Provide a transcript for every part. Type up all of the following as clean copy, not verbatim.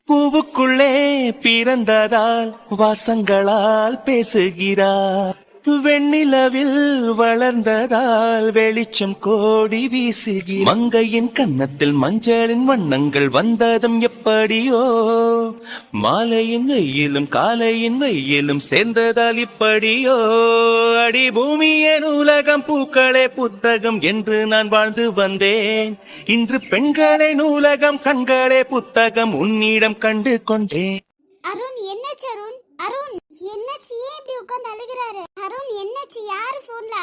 பூவுக்குள்ளே பிறந்ததால் வாசங்களால் பேசுகிறார். வெண்ணிலவில் வளர்ந்ததால் வெளிச்சம் கோடி வீசுகிறார். மங்கையின் கன்னத்தில் மஞ்சளின் வண்ணங்கள் வந்ததும் எப்படியோ, மாலையின் வெயிலும் காலையின் வெயிலும் சேர்ந்ததால் இப்படியோ. அடி பூமியே நூலகம், பூக்களே புத்தகம் என்று நான் வாழ்ந்து வந்தேன். இன்று பெண்களே நூலகம், கண்களே புத்தகம் உன்னிடம் கண்டு கொண்டேன். அருண் என்னாச்சு? அருண் என்னாச்சு? ஏன் இப்படி உட்கார்ந்து அழுகுறாரு? அருண் என்னாச்சு? யாரு போன்ல?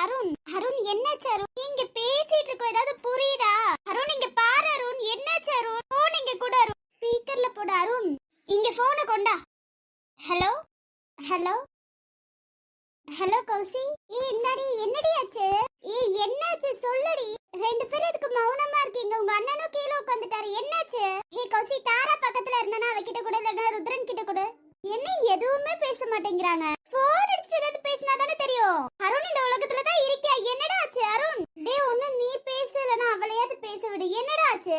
அருண் என்னாச்சு? அருண் இங்க பேசிட்டு இருக்கோம், ஏதாவது புரியுதா? அருண் இங்க பாரு. அருண் என்னாச்சு? அருண் போன் இங்க கூட. அருண் ஸ்பீக்கர்ல போடு. அருண் இங்க போனை கொண்டா. Hello hello hello Kousi. என்னடி ஆச்சு? என்னாச்சு சொல்லுடி. ரெண்டு பேரும் இதுக்கு மௌனமா இருக்கீங்க? உங்க அண்ணனும் கீழே உட்காந்துட்டாரு, என்னாச்சு? கௌசி, தாரா பக்கத்துல இருந்தானா அவகிட்ட கூட, இல்லன்னா ருத்ரன் கிட்ட கூட. என்ன எதுவுமே பேச மாட்டேங்கிறாங்க? போன் அடிச்சு ஏதாவது பேசினா தானே தெரியும். அருண் இந்த உலகத்துல தான் இருக்கியா? என்னடா ஆச்சு அருண்? ஒண்ணு நீ பேசலனா அவளையாவது பேச விடு. என்னடா ஆச்சு?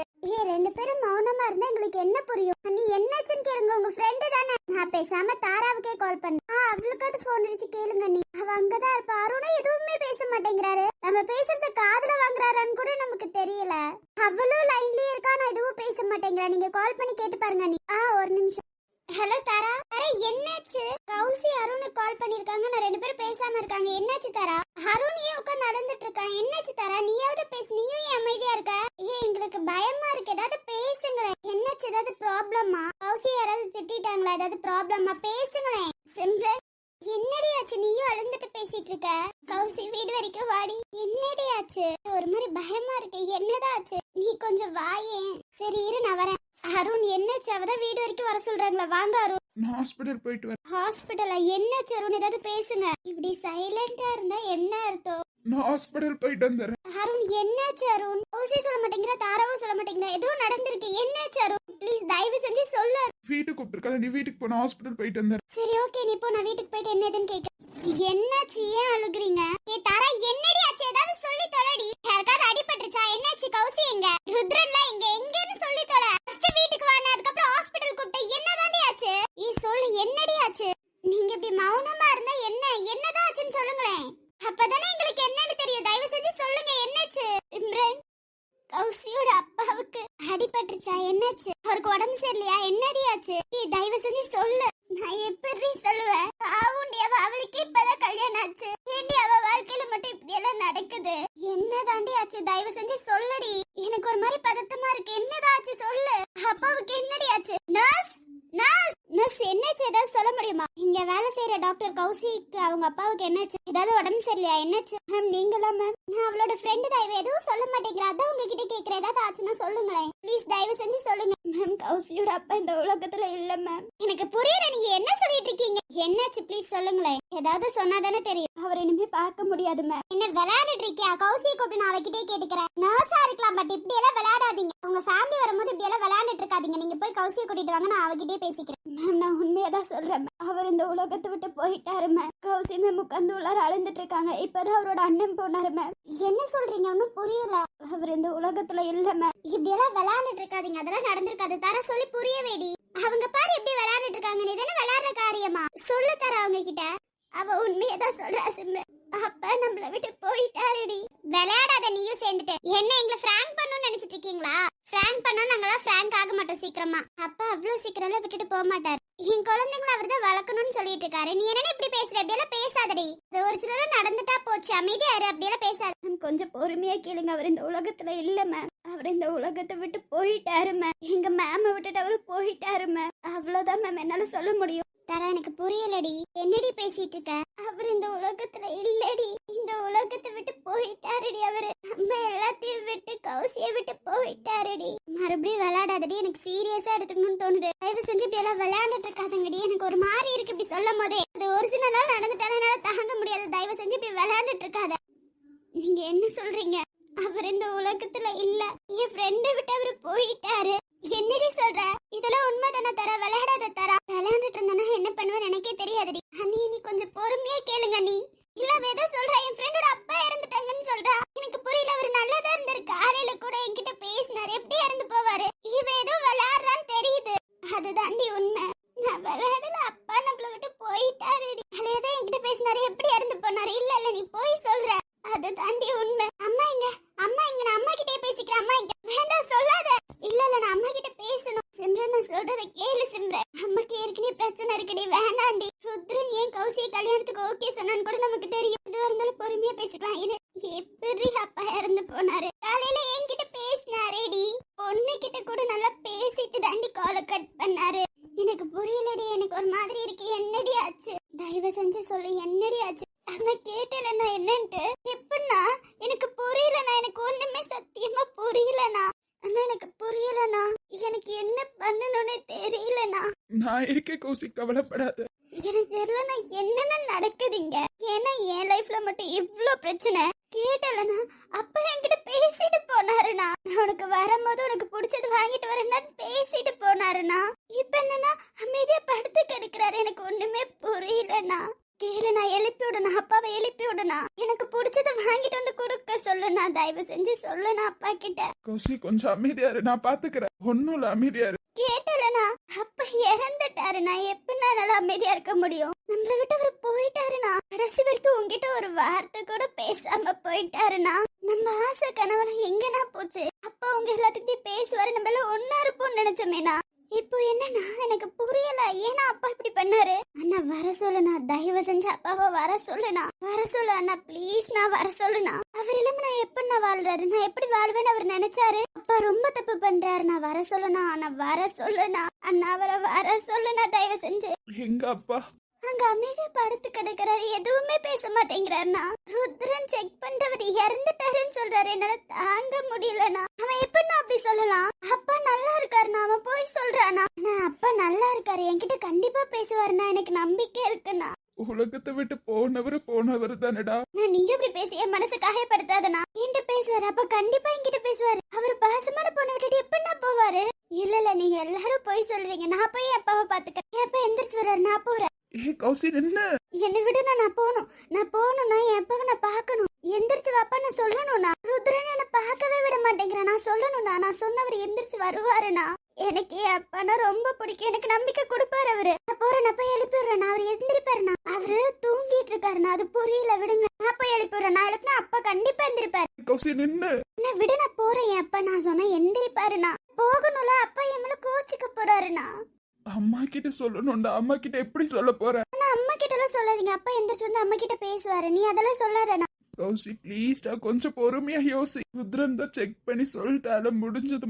ரெண்டு பேரும் மௌனமா இருந்தா எங்களுக்கு என்ன புரியும்? நீ என்னாச்சுன்னு கேளுங்க, உங்க ஃப்ரெண்டு தானே. நான் பேசாம தாராவுக்கே கால் பண்ண, அவளுக்காவது போன் அடிச்சு கேளுங்க. நீ அவ அங்கதான் இருப்பா. அருண் எதுவுமே பேச மாட்டேங்கிறாரு. நம்ம பேசுறத காதுல வாங்குறாரான்னு கூட நமக்கு தெரியல. அவளும் லைன்லயே இருக்கா, நான் எதுவும் பேச மாட்டேங்கிறா. நீங்க கால் பண்ணி கேட்டு பாருங்க. நீ ஒரு நிமிஷம். ஹலோ தாரா. அரே என்னாச்சு? கௌசி அருண் கால் பண்ணிருக்காங்க, நான் ரெண்டு பேரும் பேசாம இருக்காங்க. என்னாச்சு தாரா? அருண் ஏன் உட்கார்ந்து நடந்துட்டு இருக்கான்? என்னாச்சு தாரா? நீயாவது பேசு. நீயும் ஏன் அமைதியா இருக்க? எங்களுக்கு பயமா இருக்கு, ஏதாவது பேசுங்களேன். என்னாச்சு? ஏதாவது ப்ராப்ளமா? கௌசி யாராவது திட்டிட்டாங்களா? ஏதாவது ப்ராப்ளமா? பேசுங்களேன். சிம்ரன் என்னடி ஆச்சு? நீயும் அழுந்துட்டு பேசிட்டு இருக்க. கௌசி வீடு வரைக்கும் வாடி. என்னடி ஆச்சு? ஒரு மாதிரி பயமா இருக்கு. என்னதான் ஆச்சு? நீ கொஞ்சம் வாயேன். சரி இரு, நான் வரேன். அருண் என்னாச்சு? அவதான் வீடு வரைக்கும் வர சொல்றாங்களா? வாங்க அருண். நான் ஹாஸ்பிடல் போயிட்டு வரேன். ஹாஸ்பிடலா? என்னாச்சு அருண்? ஏதாவது பேசுங்க. இப்படி சைலண்டா இருந்தா என்ன அர்த்தம்? நான் ஹாஸ்பிடல் போயிட்டு வந்துடுறேன். அருண் என்னாச்சு அருண்? கௌசி சொல்ல மாட்டேங்கிற, தாராவும் சொல்ல மாட்டேங்கிற. எதுவும் நடந்திருக்கு. என்னாச்சு அருண்? ப்ளீஸ் தயவு செஞ்சு சொல்லு. வீட்டுக்கு கூப்பிட்டுருக்காத, நீ வீட்டுக்கு போ. நான் ஹாஸ்பிடல் போயிட்டு வந்துடுறேன். சரி ஓகே, நீ போ. நான் வீட்டுக்கு போயிட்டு என்ன ஏதுன்னு கேட்க. என்னாச்சு? ஏன் அழுகுறீங்க? தாரா என்னடி ஆச்சு? ஏதாவது சொல்லி தொலைடி. யாருக்காவது அடிபட்டுச்சா? என்னாச்சு? கௌசி எங்க? ருத்ரன்லாம் எங்க? எங்கன்னு சொல்லி தொலை. ஃபர்ஸ்ட் வீட்டுக்கு வாங்க, அதுக்கப்புறம் ஹாஸ்பிடல் கூப்பிட்டு. என்னதாண்டி ஆச்சு? சொல்லு, என்னடி ஆச்சு? நீங்க இப்படி மௌனமா இருந்தா என்னதான் ஆச்சுன்னு சொல்லுங்களேன். அப்பதானே எங்களுக்கு என்னன்னு தெரியும். தயவு செஞ்சு சொல்லுங்க, என்னாச்சு? இம்ரன், கௌசியோட அப்பாவுக்கு அடிபட்டுச்சா? என்னாச்சு? அவருக்கு உடம்பு சரியில்லையா? என்னடி ஆச்சு? தயவு செஞ்சு சொல்லு. நான் எப்படி சொல்லுவேன்? அவளுக்கு இப்பதான் கல்யாணம் ஆச்சு. ஏண்டி அவ வாழ்க்கையில மட்டும் இப்படி எல்லாம் நடக்குது? என்னதாண்டி ஆச்சு? தயவு செஞ்சு சொல்லுடி. எனக்கு ஒரு மாதிரி பதட்டமா இருக்கு. என்னதான் ஆச்சு சொல்லு. அப்பாவுக்கு என்னடி ஆச்சு? நர்ஸ் நர்ஸ் நர்ஸ் என்னாச்சு? ஏதாவது சொல்ல முடியுமா? இங்க வேலை செய்யற டாக்டர் கௌசிக்கு அவங்க அப்பாவுக்கு என்னாச்சு? ஏதாவது உடம்பு சரியில்லையா? என்னாச்சு? மேம் நீங்களா? மேம் நான் அவளோட ஃப்ரெண்டு தான். எதுவும் சொல்ல மாட்டேங்கிறா, அதான் உங்ககிட்ட கேக்குறேன். ஏதாவது ஆச்சுன்னா சொல்லுங்களேன் ப்ளீஸ், தயவு செஞ்சு சொல்லுங்க. மேம் கௌசியோட அப்பா இந்த உலகத்துல இல்ல மேம். எனக்கு புரியல, நீங்க என்ன சொல்லிட்டு இருக்கீங்க? என்னாச்சு ப்ளீஸ் சொல்லுங்களேன். ஏதாவது சொன்னாதானே தெரியும். அவர் இனிமே பார்க்க முடியாது மேம். என்ன விளையாடிட்டு இருக்கியா? கௌசியை கூப்பிட்டு நான் அவகிட்டே கேட்டுக்கிறேன். நர்ஸா இருக்கலாம், பட் இப்படி எல்லாம் விளையாடாதீங்க. உங்க ஃபேமிலி வரும்போது இப்படி எல்லாம் விளையாண்டுட்டு இருக்காதீங்க. நீங்க போய் கௌசியை கூட்டிட்டு வாங்க, நான் அவகிட்டே பேசிக்கிறேன். மேம் நான் உண்மையதான் சொல்றேன். அவர் இந்த உலகத்தை விட்டு போயிட்டாரு மேம். கௌசி மேம் உட்கார்ந்து உள்ளார அழுந்துட்டு இருக்காங்க. இப்பதான் அவரோட அண்ணன் போனாரு மேம். என்ன சொல்றீங்க? ஒன்னும் புரியல. அவர் இந்த உலகத்துல இல்ல மேம். இப்படி எல்லாம் விளையாண்டுட்டு இருக்காதீங்க, அதெல்லாம் நடந்திருக்காது. தர சொல்லி புரிய வேடி. அவங்க பாரு எப்படி விளையாண்டுட்டு இருக்காங்க. நீ தானே விளையாடுற காரியமா? சொல்லு தர அவங்க கிட்ட. அவ உண்மையதான் சொல்றா சிம்ரன். அப்பா நம்மள விட்டு போயிட்டாருடி. விளையாடாத நீயும் சேர்ந்துட்டு. என்ன எங்களை பிராங்க் பண்ணணும்னு நினைச்சிட்டு இருக்கீங்களா? பிராங்க் பண்ணா நாங்களாம் பிராங்க் ஆக மாட்டோம் சீக்கிரமா. அப்பா அவ்வளவு சீக்கிரம்ல விட்டுட்டு போக மாட்டாரு. என் குழந்தைங்களை அவர் தான் வளர்க்கணும்னு சொல்லிட்டு இருக்காரு. நீ என்ன இப்படி பேசுற? அப்படியெல்லாம் பேசாதடி. இது ஒரு சில நடந்துட்டா போச்சு, அமைதியாரு. அப்படியெல்லாம் பேசாத. கொஞ்சம் பொறுமையா கேளுங்க. அவர் இந்த உலகத்துல இல்ல மேம். அவர் இந்த உலகத்தை விட்டு போயிட்டாரு மேம். எங்க மேம விட்டுட்டு அவரு போயிட்டாரு மேம். அவ்வளவுதான் மேம் என்னால சொல்ல முடியும். தரா எனக்கு புரியலடி. என்னடி பேசிட்டு இருக்க? அவர் இந்த உலகத்துல இல்லடி. இந்த உலகத்தை விட்டு போயிட்டாருடி அவரு. நம்ம எல்லாத்தையும் விட்டு கௌசியை விட்டு போயிட்டாருடி. மறுபடியும் விளையாடாதடி. எனக்கு சீரியஸா எடுத்துக்கணும்னு தோணுது. தயவு செஞ்சு இப்படி எல்லாம் விளையாண்டுட்டு இருக்காதங்கடி. எனக்கு ஒரு மாதிரி இருக்கு இப்படி சொல்லும் போதே. அது ஒரிஜினலா நடந்துட்டாலும் என்னால தாங்க முடியாது. தயவு செஞ்சு இப்படி விளையாண்டுட்டு இருக்காத. நீங்க என்ன சொல்றீங்க? அவர் இந்த உலகத்துல இல்ல. என் ஃப்ரெண்டை விட்டு அவரு போயிட்டாரு. என்னடி சொல்ற? இதெல்லாம் உண்மைதானே தர? விளையாடாத தரா. விளையாண்டுட்டு இருந்தானா என்ன பண்ணுவேன்னு எனக்கே தெரியாதுடி. அண்ணி நீ கொஞ்சம் பொறுமையா கேளுங்க. நீ இல்ல ஏதோ சொல்றா. என் ஃப்ரெண்டோட அப்பா இறந்துட்டாங்கன்னு சொல்றா. எனக்கு புரியல. அவர் நல்லதா இருந்தாரு. காலையில கூட என்கிட்ட பேசினாரு. எப்படி இறந்து போவாரு? இவ ஏதோ விளையாடுறான்னு தெரியுது. அதுதான் தாண்டி உண்மை. நான் விளையாடல, அப்பா நம்மள விட்டு போயிட்டாரு. அலையதான் என்கிட்ட பேசினாரு, எப்படி இறந்து போனாரு. இல்ல இல்ல நீ போய் சொல்ற, அது தாண்டி உண்மை. அம்மா எங்க, அம்மா எங்க, நான் அம்மா கிட்டே பேசிக்கிறேன். அம்மா எங்க, வேண்டாம் சொல்லாத. இல்ல இல்ல நான் அம்மா கிட்ட பேசணும். சிம்ரன் நான் சொல்றத கேளு சிம்ரன். அம்மாக்கு ஏற்கனவே பிரச்சனை இருக்குடி, வேண்டாண்டி. ருத்ரன் ஏன் கௌசியை கல்யாணத்துக்கு ஓகே சொன்னான்னு கூட நமக்கு தெரியும். எதுவா இருந்தாலும் பொறுமையா பேசிக்கலாம். இது எப்படி அப்பா இறந்து போனாரு? காலையில என்கிட்ட பேசினாரேடி, பொண்ணு கிட்ட கூட நல்லா பேசிட்டு தாண்டி காலை கட் பண்ணாரு. எனக்கு புரியலடி, எனக்கு ஒரு மாதிரி இருக்கு. என்னடி ஆச்சு? தயவு செஞ்சு சொல்லு, என்னடி ஆச்சு? அண்ணா கேட்டலண்ணா என்னன்ட்டு. எப்படின்னா எனக்கு புரியலண்ணா, எனக்கு ஒண்ணுமே சத்தியமா புரியலண்ணா. அண்ணா எனக்கு புரியலண்ணா, எனக்கு என்ன பண்ணணும்னு தெரியலண்ணா. நான் இருக்கேன் கௌசி, கவலைப்படாத. எனக்கு தெரியலண்ணா என்னென்ன நடக்குதுங்க. ஏன்னா என் லைஃப்ல மட்டும் இவ்ளோ பிரச்சனை. கேட்டலண்ணா அப்ப என்கிட்ட பேசிட்டு போனாருண்ணா. உனக்கு வரும்போது உனக்கு பிடிச்சது வாங்கிட்டு வரேன்னு பேசிட்டு போனாருண்ணா. இப்ப என்னன்னா அமைதியா படுத்து கிடக்குறாரு. எனக்கு ஒண்ணுமே புரியலண்ணா. கேளுண்ணா, எழுப்பி விடுண்ணா, அப்பாவை எழுப்பி விடுண்ணா. எனக்கு பிடிச்சத வாங்கிட்டு வந்து கொடுக்க சொல்லுண்ணா, தயவு செஞ்சு சொல்லுண்ணா அப்பா கிட்ட. கௌசி கொஞ்சம் அமைதியா இரு, நான் பாத்துக்கிறேன். ஒண்ணும் இல்ல, அமைதியா இரு. கேட்டலண்ணா அப்பா இறந்துட்டாருண்ணா. எப்படின்னா நல்லா அமைதியா இருக்க முடியும்? நம்மளை விட்டு அவர் போயிட்டாருண்ணா. கடைசி வரைக்கும் உங்ககிட்ட ஒரு வார்த்தை கூட பேசாம போயிட்டாருண்ணா. நம்ம ஆசை கனவெல்லாம் எங்கன்னா போச்சு? அப்பா உங்க எல்லாத்துக்கிட்டையும் பேசுவாரு, நம்ம எல்லாம் ஒன்னா இருப்போம்னு நினைச்சோமேனா. இப்போ என்னன்னா எனக்கு புரியல, ஏன்னா அப்பா இப்படி பண்ணாரு. அண்ணா வர சொல்லுண்ணா, தயவு செஞ்சு அப்பாவை வர சொல்லுண்ணா, வர சொல்லு அண்ணா ப்ளீஸ். நான் வர சொல்லுண்ணா. அவர் இல்லாம நான் எப்படி வாழ்றாரு, நான் எப்படி வாழ்வேன்னு அவர் நினைச்சாரு. அப்பா ரொம்ப தப்பு பண்றாரு. நான் வர சொல்லுண்ணா, நான் வர சொல்லுண்ணா. அண்ணா அவரை வர சொல்லுண்ணா தயவு செஞ்சு. எங்க அப்பா? அங்க அமைதியா படுத்து கிடக்குறாரு, எதுவுமே பேச மாட்டேங்கிறாருண்ணா. ருத்ரன் செக் பண்றவர் இறந்துட்டாருன்னு சொல்றாரு. என்னால தாங்க முடியலண்ணா. அவன் எப்படின்னா அப்படி சொல்லலாம்? அப்பா நல்லா இருக்காருண்ணா, அவன் போய் சொல்றானா? அப்பா நல்லா இருக்காரு, என்கிட்ட கண்டிப்பா பேசுவாருண்ணா, எனக்கு நம்பிக்கை இருக்குண்ணா. உலகத்தை விட்டு போனவர் தானடா. நீங்க இப்படி பேசி என் மனசு காயப்படுத்தாதண்ணா. என்கிட்ட பேசுவாரு, அப்ப கண்டிப்பா என்கிட்ட பேசுவாரு. அவர் பாசமான பொண்ணு விட்டுட்டு எப்படின்னா போவாரு? இல்ல இல்ல நீங்க எல்லாரும் போய் சொல்றீங்க. நான் போய் அப்பாவை பாத்துக்கிறேன். எப்ப எந்திரிச்சு வர்றாரு, நான் போறேன். ஏ கௌசி நின்னு. என்னை விடுனா, நான் போகணும்னா என் அப்பாவை நான் பார்க்கணும். எந்திரிச்சு வாப்பா நான் சொல்லணும்னா. ருத்ரன் என்ன பார்க்கவே விட மாட்டேங்கிறேன். நான் சொல்லணும்னா, நான் சொன்னவர் எந்திரிச்சு வருவாருண்ணா. எனக்கு என் அப்பானா ரொம்ப பிடிக்கும், எனக்கு நம்பிக்கை கொடுப்பாரு அவரு. நான் போறேன், நான் போய் எழுப்பிடுறேன். அவர் எந்திரிப்பாருண்ணா. அவரு தூங்கிட்டு இருக்காருண்ணா, அது புரியல, விடுங்க. நான் போய் எழுப்பிடுறேன். நான் எழுப்பினா அப்பா கண்டிப்பா எந்திரிப்பாரு. கௌசி நின்னு. நான் விடு, நான் போறேன். என் அப்பா நான் சொன்னா எந்திரிப்பாருண்ணா. போகணும்ல, அப்பா என் மேல கோச்சிக்க போறாருண்ணா. அம்மா கிட்ட சொல்லணும்டா. அம்மா கிட்ட எப்படி சொல்ல போற? ஆனா அம்மா கிட்ட எல்லாம் சொல்லாதீங்க. அப்பா எந்திரிச்சு வந்து அம்மா கிட்ட பேசுவாரு. நீ அதெல்லாம் சொல்லாதண்ணா. கௌசி ப்ளீஸ்டா, கொஞ்சம் பொறுமையா யோசி. ருத்ரன் தான் செக் பண்ணி சொல்லிட்டால,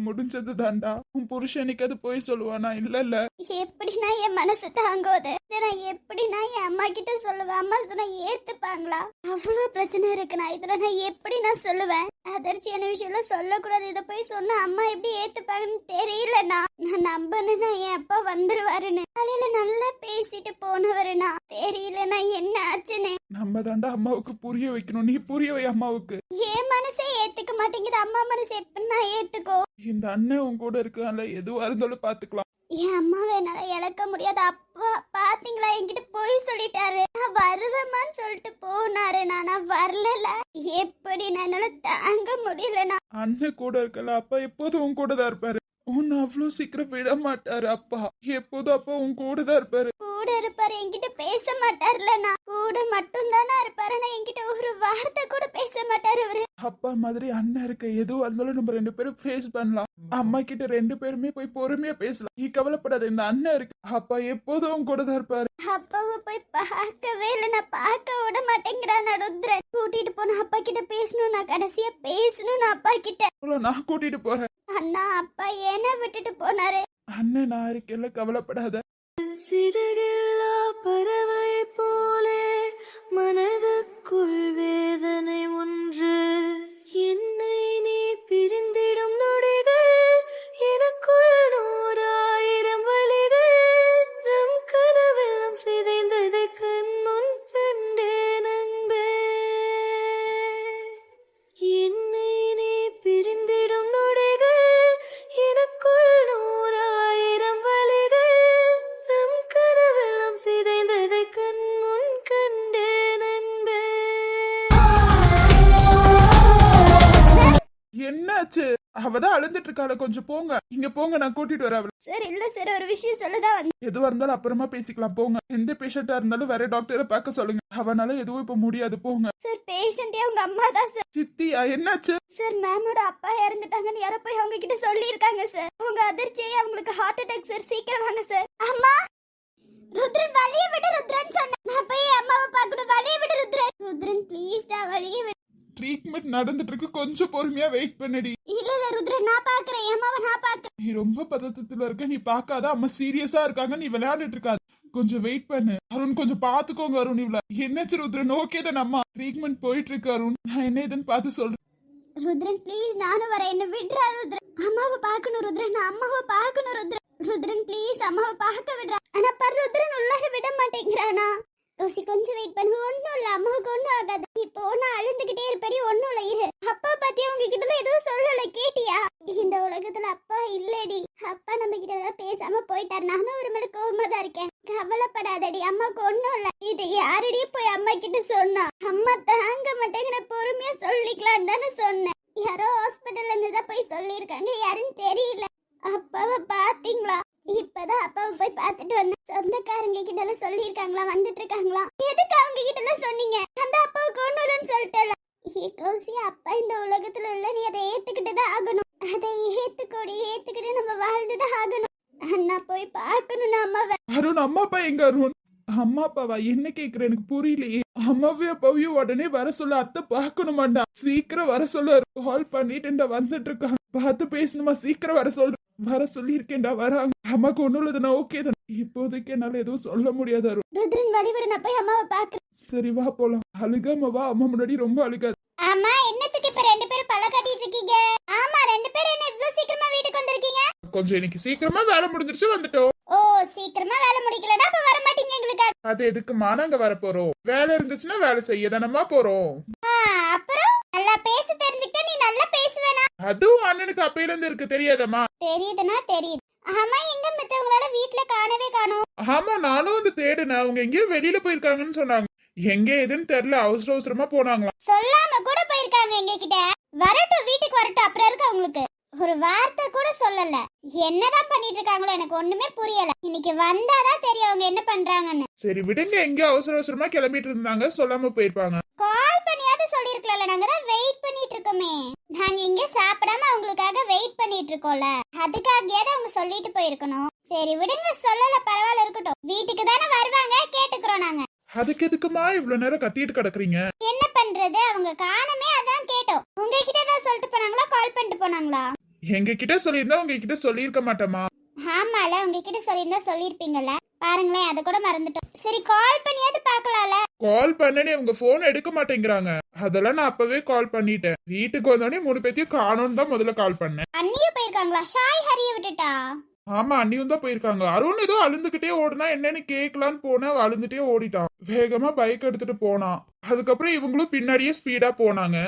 முடிஞ்சது தான்டா. உன் புருஷனுக்கு அது போய் சொல்லுவானா? இல்ல இல்ல. எப்படின்னா என் மனசு தாங்கோது. நான் எப்படின்னா என் அம்மா கிட்ட சொல்லுவேன்? அம்மா சொன்னா ஏத்துப்பாங்களா? அவ்வளவு பிரச்சனை இருக்குண்ணா. இதுல நான் எப்படி நான் சொல்லுவேன்? அதிர்ச்சியான விஷயம்ல சொல்லக்கூடாது. இதை போய் சொன்னா அம்மா எப்படி ஏத்துப்பாங்கன்னு தெரியலண்ணா. நான் நம்பணும்னா என் அப்பா வந்துருவாருன்னு. காலையில நல்லா பேசிட்டு போனவருண்ணா. தெரியலண்ணா என்ன ஆச்சுன்னு. நம்ம தாண்டா அம்மாவுக்கு புரிய வைக்கணும். நீ புரிய வை அம்மாவுக்கு. என் மனசே ஏத்துக்க மாட்டேங்குது. அம்மா மனசு எப்படின்னா ஏத்துக்கோ? இந்த அண்ணன் உன் கூட இருக்கான்ல, எதுவா இருந்தாலும் பாத்துக்கலாம். என் அம்மாவை என்னால இழக்க முடியாது. அப்பா பாத்தீங்களா, என்கிட்ட போய் சொல்லிட்டாரு. நான் வருவேமான்னு சொல்லிட்டு போனாரு. நான் வரல. எப்படி என்னால தாங்க முடியலண்ணா. அண்ணன் கூட இருக்கல, அப்பா எப்போதும் உன் கூட தான் இருப்பாரு. உன்னை அவ்வளவு சீக்கிரம் விட மாட்டாரு அப்பா. எப்போதும் அப்பா உன் கூட தான் இருப்பாரு. கூட இருப்பாரு, என்கிட்ட பேச மாட்டாருலண்ணா. கூட மட்டும் தானே இருப்பாரு. நான் என்கிட்ட ஒரு வார்த்தை கூட பேச மாட்டாரு அவரு. அப்பா மாதிரி அண்ணன் இருக்க, எதுவா இருந்தாலும் நம்ம 2 பேரும் ஃபேஸ் பண்ணலாம். அம்மா கிட்ட 2 பேருமே போய் பொறுமையா பேசலாம். நீ கவலைப்படாத, இந்த அண்ணன் இருக்கு. அப்பா எப்போதும் உன் கூட தான் இருப்பாரு. அப்பாவை போய் பார்க்கவே இல்லை. நான் பார்க்க விட மாட்டேங்கிறான் ருத்ரன். கூட்டிட்டு போன அப்பா கிட்ட பேசணும். நான் கடைசியா பேசணும் அப்பா கிட்ட. நான் கூட்டிட்டு போறேன். அண்ணா அப்பா ஏன்னா விட்டுட்டு போனாரு? அண்ணன் நான் இருக்கேன்ல, கவலைப்படாத. சிறகில்லா பறவை போலே மனதுக்குள் வேதனை ஒன்று. என்னை நீ பிரிந்திடும் நொடிகள் எனக்குள் 100,000 வலிகள். நம் கனவெல்லாம் சிதைந்ததை கண் முன் கண்டேன் அன்பே. என்னை நீ பிரிந்திடும் நொடிகள் எனக்குள் 100,000 வலிகள். நம் கனவெல்லாம் சிதைந்ததை கண் முன் கண்டேன் அன்பே. என்னாச்சு? அவதான் அழுந்துட்டு இருக்காள, கொஞ்சம் போங்க. இங்க போங்க, நான் கூட்டிட்டு வரேன் அவளை. சார் இல்ல சார் ஒரு விஷயம் சொல்லதான் வந்து எதுவா இருந்தாலும் அப்புறமா பேசிக்கலாம் போங்க. எந்த பேஷண்டா இருந்தாலும் வேற டாக்டரை பார்க்க சொல்லுங்க. அவனால எதுவும் இப்ப முடியாது போங்க. சார் பேஷண்டே அவங்க அம்மா தான் சார். சித்தியா என்னாச்சு? சார் மேமோட அப்பா இறந்துட்டாங்கன்னு யாரோ போய் அவங்க கிட்ட சொல்லி இருக்காங்க சார். அவங்க அதிர்ச்சியே அவங்களுக்கு ஹார்ட் அட்டாக் சார். சீக்கிரம் வாங்க சார். அம்மா ருத்ரன் வழிய விடு ருத்ரன் சொன்ன. நான் போய் அம்மாவை பார்க்கணும். வழிய விடு ருத்ரன். ருத்ரன் ப்ளீஸ் டா வழிய விடு. ட்ரீட்மெண்ட் நடந்துட்டு இருக்கு, கொஞ்சம் பொறுமையா வெயிட் பண்ணடி. இல்ல இல்ல ருத்ரன் நான் பாக்குறேன். அம்மாவை நான் பாக்குறேன். நீ ரொம்ப பதட்டத்துல இருக்க, நீ பாக்காத. அம்மா சீரியஸா இருக்காங்க, நீ விளையாடிட்டு இருக்காது. கொஞ்சம் வெயிட் பண்ணு அருண், கொஞ்சம் பாத்துக்கோங்க அருண். இவ்வளவு என்னாச்சு ருத்ரன்? ஓகே தான், அம்மா ட்ரீட்மெண்ட் போயிட்டு இருக்கு அருண். நான் என்ன இதுன்னு பார்த்து சொல்றேன். ருத்ரன் ப்ளீஸ் நானும் வரேன். என்ன விடுறா ருத்ரன். அம்மாவை பார்க்கணும் ருத்ரன். நான் அம்மாவை பார்க்கணும் ருத்ரன். ருத்ரன் ப்ளீஸ் அம்மாவை பார்க்க விடுறா. ஆனா பர் ருத்ரன் உள்ளார விட மாட்டேங்கிறானா. தோசி கொஞ்சம் வெயிட் பண்ணு. ஒன்னும் இல்ல அம்மாவுக்கு ஒன்னும் ஆகாது. இப்போ நான் அழுந்துகிட்டே இருப்படி. ஒன்னும் இல்ல இரு. அப்பா பத்தி அவங்க கிட்ட எதுவும் சொல்லல கேட்டியா? இந்த உலகத்துல அப்பா இல்லடி. அப்பா நம்ம கிட்ட பேசாம போயிட்டார். நானும் ஒரு மேல கோவமா தான் இருக்கேன். கவலைப்படாதடி, அம்மாவுக்கு ஒன்னும் இல்ல. இது யாரடி போய் அம்மா கிட்ட சொன்னா? அம்மா தாங்க மாட்டேங்கிற, பொறுமையா சொல்லிக்கலாம் தானே சொன்னேன். யாரோ ஹாஸ்பிட்டல்ல இருந்து தான் போய் சொல்லியிருக்காங்க. யாருன்னு தெரியல. அப்பாவை பாத்தீங்களா? இப்பதான் அப்பாவை போய் பார்த்துட்டு வந்தேன். சொந்தக்காரங்க கிட்ட எல்லாம் சொல்லியிருக்காங்களா? வந்துட்டு இருக்காங்களா? எதுக்கு அவங்க கிட்ட எல்லாம் சொன்னீங்க? அந்த அப்பாவுக்கு ஒண்ணுன்னு சொல்லிட்டல. கௌசி அப்பா இந்த உலகத்துல இல்ல. நீ அதை ஏத்துக்கிட்டுதான் ஆகணும். அதை ஏத்துக்கிட்டு நம்ம வாழ்ந்துதான் ஆகணும். அண்ணா போய் பார்க்கணும் அம்மாவை. அருண் அம்மா அப்பா எங்க அருண்? அம்மா அப்பாவா? என்ன கேக்குற எனக்கு புரியலையே. அம்மாவையும் அப்பாவையும் உடனே வர சொல்ல. அத்தை பாக்கணுமாண்டா, சீக்கிரம் வர சொல்ல. கால் பண்ணிட்டு வந்துட்டு இருக்காங்க. பார்த்து பேசணுமா? சீக்கிரம் வர சொல்ற. வர சொல்லிருக்கேன்டா, வராங்க. அம்மாக்கு ஒண்ணும் இல்லதுன்னா ஓகே தான். இப்போதைக்கு என்னால எதுவும் சொல்ல முடியாது அருண். ருத்ரன் வழிவிட, நான் போய் அம்மாவை பாக்குறேன். சரி வா போலாம். அழுகாம வா, அம்மா முன்னாடி ரொம்ப அழுகாது. ஆமா என்னத்துக்கு இப்ப ரெண்டு பேரும் பல்ல காட்டிட்டு இருக்கீங்க? ஆமா ரெண்டு பேரும் என்ன இவ்ளோ சீக்கிரமா வீட்டுக்கு வந்திருக்கீங்க? கொஞ்சம் இன்னைக்கு சீக்கிரமா வேலை முடிஞ்சிருச்சு, வந்துட்டோம். ஓ சீக்கிரமா வேலை முடிக்கலனா அப்ப வர மாட்டீங்க எங்களுக்கு. அது எதுக்குமா நாங்க வர போறோம்? வேலை இருந்துச்சுன்னா வேலை செய்ய தானமா போறோம். அப்புறம் நல்லா பேச தெரிஞ்சுக்கிட்ட நீ நல்லா பேசுவேனா? அதுவும் அண்ணனுக்கு அப்பையில இருந்து இருக்கு, தெரியாதம்மா? தெரியுதுனா தெரியுது. ஆமா எங்க மத்தவங்களோட வீட்ல காணவே காணோம். ஆமா நானும் வந்து தேடுனேன். அவங்க எங்கேயோ வெளியில போயிருக்காங்கன்னு சொன்னாங்க. எங்க எதுன்னு தெரியல, அவசர அவசரமா போனாங்களாம். சொல்லாம கூட போயிருக்காங்க எங்க கிட்ட. வரட்டும் வீட்டுக்கு வரட்டும், அப்புறம் இருக்கு அவங்களுக்கு. ஒரு வார்த்தை கூட சொல்லல. என்னதான் பண்ணிட்டு இருக்காங்களோ எனக்கு ஒண்ணுமே புரியல. இன்னைக்கு வந்தாதான் தெரியும் அவங்க என்ன பண்றாங்கன்னு. சரி விடுங்க, எங்கேயோ அவசர அவசரமா கிளம்பிட்டு இருந்தாங்க, சொல்லாம போயிருப்பாங்க. கால் பண்ணியாவது சொல்லிருக்கல. நாங்க தான் வெயிட் பண்ணிட்டு இருக்கோமே. நாங்க இங்க சாப்பிடாம அவங்களுக்காக வெயிட் பண்ணிட்டு இருக்கோம்ல, அதுக்காகயாவது அவங்க சொல்லிட்டு போயிருக்கணும். சரி விடுங்க, சொல்லல பரவாயில்ல இருக்கட்டும். வீட்டுக்கு தானே வருவாங்க, கேட்டுக்கிறோம் நாங்க. அதுக்கு எதுக்குமா இவ்வளவு நேரம் கத்திட்டு கிடக்குறீங்க? என்ன பண்றது, அவங்க காணமே, அதான் கேட்டோம். உங்ககிட்ட தான் சொல்லிட்டு போனாங்களா, கால் பண்ணிட்டு போனாங்களா? எங்க கிட்ட சொல்லியிருந்தா உங்க கிட்ட சொல்லியிருக்க மாட்டோமா? ஆமால உங்ககிட்ட சொல்லியிருந்தா சொல்லிருப்பீங்கல்ல. பாருங்களேன் அதை கூட மறந்துட்டோம். சரி கால் பண்ணியாவது பாக்கலாம்ல. கால் பண்ணனே அவங்க போன் எடுக்க மாட்டேங்கிறாங்க. அதெல்லாம் நான் அப்பவே கால் பண்ணிட்டேன். வீட்டுக்கு வந்தோடனே 3 பேத்தையும் காணோன்னு தான் முதல்ல கால் பண்ணேன். அண்ணியும் போயிருக்காங்களா? ஷாய் ஹரிய விட்டுட்டா? ஆமா அண்ணியும் தான் போயிருக்காங்க. அருண் ஏதோ அழுந்துகிட்டே ஓடுனா என்னன்னு கேட்கலான்னு போனா அழுந்துட்டே ஓடிட்டான். வேகமா பைக் எடுத்துட்டு போனான். அதுக்கப்புறம் இவங்களும் பின்னாடியே ஸ்பீடா போனாங்க.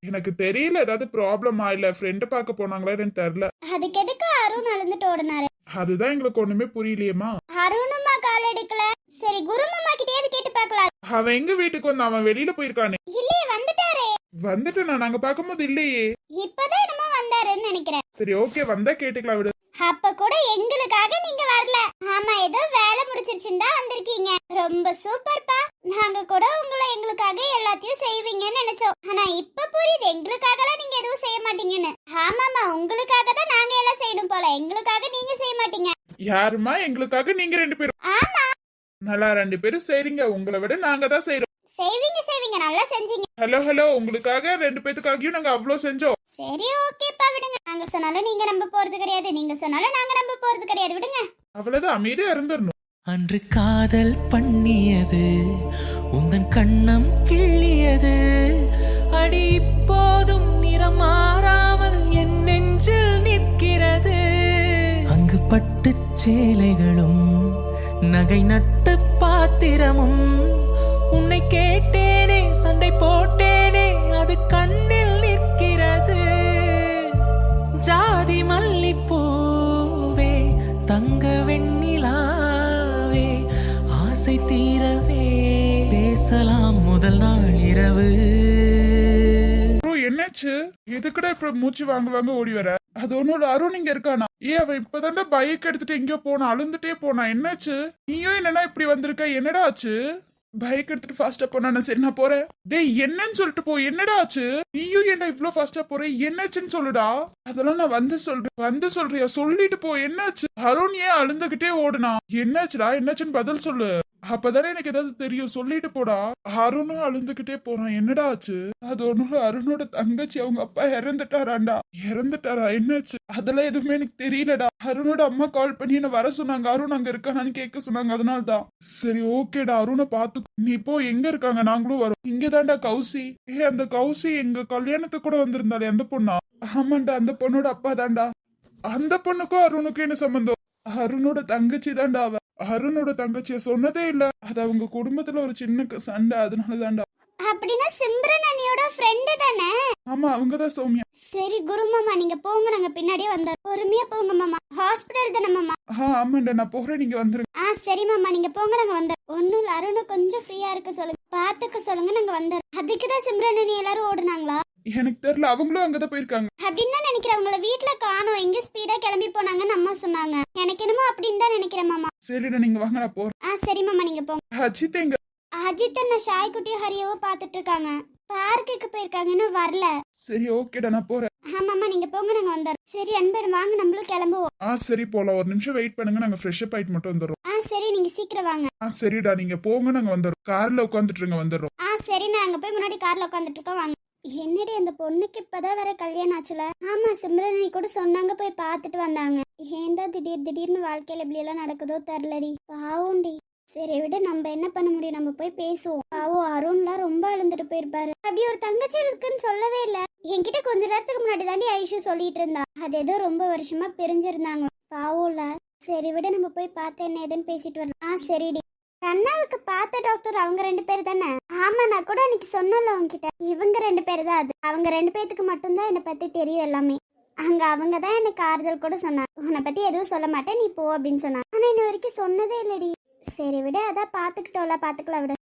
எனக்கு தெரியல ஏதாவது ப்ராப்ளமா இல்ல ஃப்ரெண்ட் பார்க்க போனாங்களா எனக்கு தெரியல. அதுக்கு எதுக்கு அருண் அழுந்துட்டு ஓடுனாரு? அதுதான் எங்களுக்கு ஒண்ணுமே புரியலையேமா. அருணுமா கால் எடுக்கல. சரி குருமாமா கிட்டயாவது கேட்டு பார்க்கலாம். அவன் எங்க வீட்டுக்கு வந்து அவன் வெளியில போயிருக்கானே. இல்லையே வந்துட்டாரே. வந்துட்டு நாங்க பாக்கும்போது இல்லையே. இப்பதான் என்னமோ வந்தாருன்னு நினைக்கிறேன். சரி ஓகே வந்தா கேட்டுக்கலாம் விடு. அப்ப கூட எங்களுக்காக நீங்க வரல. ஆமா ஏதோ வேலை முடிச்சிருச்சுன்னு தான் வந்திருக்கீங்க. ரொம்ப சூப்பர்ப்பா. நாங்க கூட உங்களை எங்களுக்காக எல்லாத்தையும் செய்வீங்கன்னு நினைச்சோம். ஆனா இப்ப புரியுது எங்களுக்காகலாம் நீங்க எதுவும் செய்ய மாட்டீங்கன்னு. ஆமாமா உங்களுக்காக தான் நாங்க எல்லாம் செய்யணும் போல. எங்களுக்காக நீங்க செய்ய மாட்டீங்க. யாருமா எங்களுக்காக? நீங்க 2 பேரும். ஆமா நல்லா 2 பேரும் செய்றீங்க. உங்களை விட நாங்க தான் செய்றோம். செய்வீங்க நல்லா செஞ்சீங்க. ஹலோ உங்களுக்காக 2 பேத்துக்காகவும் நாங்க அவ்வளவு செஞ்சோம். சரி ஓகேப்பா விடுங்க. நாங்க சொன்னாலும் நீங்க நம்ப போறது கிடையாது, நீங்க சொன்னாலும் நாங்க நம்ப போறது கிடையாது. விடுங்க. அவ்வளவுதான், அமைதியா இருந்துடணும். அன்று காதல் பண்ணியது உந்தன் கண்ணம் கிள்ளியது. அடி இப்போதும் நிறம் மாறாமல் என் நெஞ்சில் நிற்கிறது. அங்கு பட்டுச் சேலைகளும் நகை நட்டு பாத்திரமும். உன்னை கேட்டேனே சண்டை போட்டேனே அது கண்ணில் நிற்கிறது. ஜாதி மல்லிப்பூவே தங்க வெண்ணிலாவே ஆசை தீரவே பேசலாம் முதல் நாள் இரவு. என்னாச்சு? எதுக்குடா இப்ப மூச்சு வாங்க ஓடி வர? அது ஒண்ணும் இல்ல, அருண் இங்க இருக்கானா? அவன் இப்பதான்டா பைக் எடுத்துட்டு எங்கேயோ போனா, அழுந்துட்டே போனா. என்னாச்சு? நீயும் என்னன்னா இப்படி வந்திருக்க? என்னடா ஆச்சு? பைக் எடுத்துட்டு ஃபாஸ்டா போனா. சரி நான் போறேன். டேய் என்னன்னு சொல்லிட்டு போ. என்னடா ஆச்சு? நீயும் என்ன இவ்ளோ ஃபாஸ்டா போற? என்னாச்சுன்னு சொல்லுடா. அதெல்லாம் நான் வந்து சொல்றியா? சொல்லிட்டு போ. என்னாச்சு? அருண் ஏன் அழுந்துகிட்டே ஓடுனா? என்னாச்சுடா? என்னாச்சுன்னு பதில் சொல்லு. அப்பதானே எனக்கு ஏதாவது தெரியும். சொல்லிட்டு போடா. அருணும் அழுந்துகிட்டே போறான். என்னடா ஆச்சு? அது ஒண்ணும் அருணோட தங்கச்சி அவங்க அப்பா இறந்துட்டாராண்டா. இறந்துட்டாரா? என்னாச்சு? அதெல்லாம் எதுவுமே எனக்கு தெரியலடா. அருணோட அம்மா கால் பண்ணி என்ன வர சொன்னாங்க. அருண் அங்க இருக்கானான்னு கேட்க சொன்னாங்க. அதனாலதான். சரி ஓகேடா, அருணை பாத்து நீ இப்போ எங்க இருக்காங்க? நாங்களும் வரோம். இங்கதான்டா கௌசி. அந்த கௌசி எங்க கல்யாணத்துக்கு கூட வந்திருந்தாலே அந்த பொண்ணா? ஆமாண்டா, அந்த பொண்ணோட அப்பா தான்டா. அந்த பொண்ணுக்கும் அருணுக்கும் என்ன சம்பந்தம்? அருணோட தங்கச்சி தான்டா அவ. அருணோட தங்கச்சிய சொன்னதே இல்ல. அது அவங்க குடும்பத்துல ஒரு சின்ன சண்டை, அதனால தான்டா. அப்படின்னா சிம்ரன் அண்ணியோட ஃப்ரெண்டு தானே? ஆமா, அவங்கதான் சௌமியா. சரி குரு மாமா, நீங்க போங்க, நாங்க பின்னாடியே வந்தோம். பொறுமையா போங்க மாமா. ஹாஸ்பிடல் தானே மாமா? ஆமாண்டா, நான் போறேன், நீங்க வந்துருங்க. சரி மாமா, நீங்க போங்க, நாங்க வந்தோம். ஒண்ணும் இல்ல, அருணை கொஞ்சம் ஃப்ரீயா இருக்க சொல்லுங்க, பாத்துக்க சொல்லுங்க, நாங்க வந்தோம். அதுக்குதான் சிம்ரன் அண்ணி எல்லாரும் ஓடுனாங்களா? எனக்கு தெரியல, அவங்களும் அங்கதான் போயிருக்காங்க. அப்படின்னு தான் நினைக்கிறேன். அவங்கள வீட்டுல காணோம், எங்க ஸ்பீடா கிளம்பி போனாங்கன்னு அம்மா சொன்னாங்க. எனக்கு என்னமோ அப்படின்னு தான் நினைக்கிறேன் மாமா. சரிடா, நீங்க வாங்க, நான் போறேன். சரி மாமா, நீங்க போங்க. அஜித் எங்க? அஜித் நான் ஷாய் குட்டியும் ஹரியவோ பாத்துட்டு இருக்காங்க. பார்க்குக்கு போயிருக்காங்க, இன்னும் வரல. சரி ஓகேடா, நான் போறேன். ஆமாமா, நீங்க போங்க, நாங்க வந்தோம். சரி அன்பர் வாங்க, நம்மளும் கிளம்புவோம். சரி போலாம். ஒரு நிமிஷம் வெயிட் பண்ணுங்க, நாங்க ஃப்ரெஷ் அப் ஆயிட்டு மட்டும் வந்துடுறோம். சரி, நீங்க சீக்கிரம் வாங்க. சரிடா, நீங்க போங்க, நாங்க வந்துடுறோம். கார்ல உட்காந்துட்டு இருங்க, வந்துடுறோம். சரி, நான் அங்க போய் முன்னாடி கார்ல உட்காந்துட்டு இருக்கோம், வாங்க. என்னடி அந்த பொண்ணுக்கு இப்பதான் வேற கல்யாணம் ஆச்சுல? ஆமா, சிம்ரனி கூட சொன்னாங்க, போய் பார்த்துட்டு வந்தாங்க. ஏன் தான் திடீர்னு வாழ்க்கையில இப்படி எல்லாம் நடக்குதோ தெரியலடி. பாவுண்டி. சரி விட, நம்ம என்ன பண்ண முடியும்? நம்ம போய் பேசுவோம். பாவம், அருண்லாம் ரொம்ப அழுந்துட்டு போயிருப்பாரு. அப்படி ஒரு தங்கச்சி இருக்குன்னு சொல்லவே இல்ல. என்கிட்ட கொஞ்ச நேரத்துக்கு முன்னாடி தாண்டி ஐஷு சொல்லிட்டு இருந்தா. அது ஏதோ ரொம்ப வருஷமா பிரிஞ்சிருந்தாங்க. பாவம்ல. சரி விட, நம்ம போய் பார்த்து என்ன ஏதுன்னு பேசிட்டு வரலாம். சரிடி. கண்ணாவுக்கு பார்த்த டாக்டர் அவங்க 2 பேர் தானே? ஆமா, நான் கூட அன்னைக்கு சொன்னல உங்ககிட்ட. இவங்க 2 பேர் தான் அது. அவங்க 2 பேத்துக்கு மட்டும்தான் என்னை பத்தி தெரியும் எல்லாமே. அங்க அவங்க தான் எனக்கு ஆறுதல் கூட சொன்னாங்க. உன்னை பத்தி எதுவும் சொல்ல மாட்டேன், நீ போ அப்படின்னு சொன்னாங்க. ஆனா இன்ன வரைக்கும் சொன்னதே இல்லடி. சரி விட, அதான் பாத்துக்கிட்டோம்ல, பாத்துக்கலாம் விட.